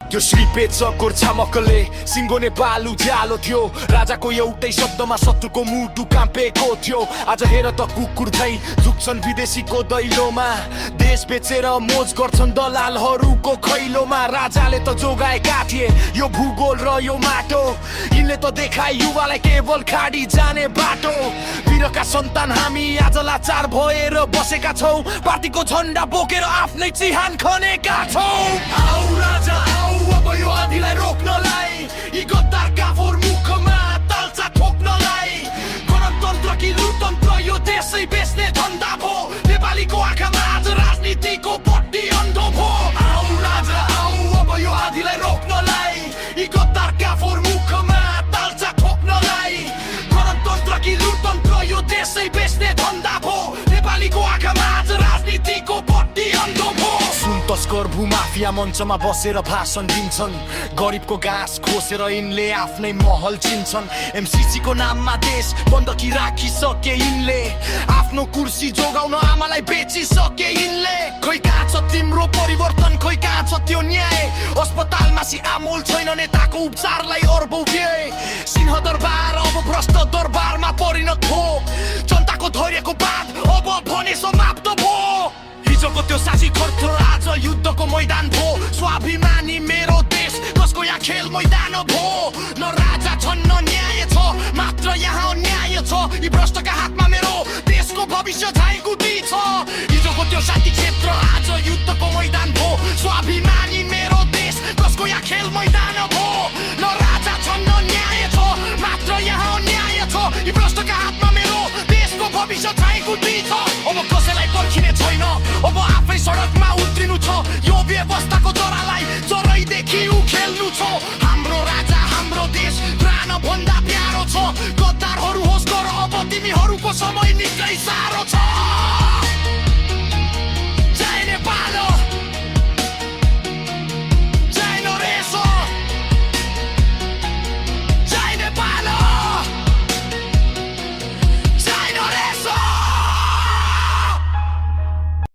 त्यो श्रीपेच गोर्छा मक्कले सिङ्गो नेपाल उज्यालो थियो राजाको एउटै शब्दमा शत्रुको मुटु काम्पेको थियो आज हेर त कुकुर झै झुक्छन् विदेशीको दैलोमा देश बेचेर मोज गर्छन् दलालहरूको खैलोमा राजाले त जोगाएका थिए यो भूगोल र यो माटो यिनले त देखाए युवालाई केवल खाडी जाने बाटो वीरका सन्तान हामी आज लाचार भएर बसेका छौं पार्टीको झण्डा बोकेर आफ्नै चिहान खनेका छौं आऊ राजा आऊ अब यो आँधीलाई रोक्नलाई यी गद्दारका फोहोर मुखमा ताल्चा ठोक्नलाई गणतन्त्र कि लुटतन्त्र यो देशै बेच्ने धन्दा भो नेपालीको आँखामा आज राजनीतिको पट्टी अन्धो भो आऊ राजा आऊ अब यो आँधीलाई रोक्नलाई यी गद्दारका फोहोर मुखमा ताल्चा ठोक्नलाई गणतन्त्र कि लुटतन्त्र यो देशै बेच्ने धन्दा भो नेपालीको आँखामा आज राजनीतिको पट्टी अन्धो भो तस्कर भूमाफिया मञ्चमा बसेर भाषण दिन्छन् गरिबको घाँस खोसेर यिनले आफ्नै महल चिन्छन् एमसीसी को नाममा देश बन्दकी राखिसके यिनले आफ्नो कुर्सी जोगाउन आमालाई बेचिसके यिनले खोइ कहाँ छ तिम्रो परिवर्तन खोइ कहाँ छ त्यो न्याय अस्पतालमा आमोल छैन नेताको उपचारलाई अर्बौं व्यय सिंह दरबार अब भ्रष्ट दरबारमा परिणत भो जनताको धैर्यको बात अब भने समाप्त भो हिजोको त्यो सासी थरथर आज युद्धको मैदान भो स्वाभिमानी मेरो देश कसको यहाँ खेल मैदान भो न राजा छन् न न्याय छ मात्र यहाँ अन्याय छ यी भ्रष्टका हातमा मेरो देशको भविष्य झाइगुटी छ हिजोको त्यो साथी क्षेत्र आज युद्धको मैदान भो स्वाभिमानी मेरो देश कसको यहाँ खेल मैदान भो न राजा छन् न न्याय छ मात्र यहाँ अन्याय छ यी भ्रष्टका हातमा मेरो देशको भविष्य झाइगुटी छ अब कसैलाई पर्खिने छैन अब आफै सडकमा उत्रिनु छ यो व्यवस्थाको जरालाई जरैदेखि उखेल्नु छ हाम्रो राजा हाम्रो देश प्राण भन्दा प्यारो छ गद्दारहरू होस गर अब तिमीहरूको समय निकै साह्रो छ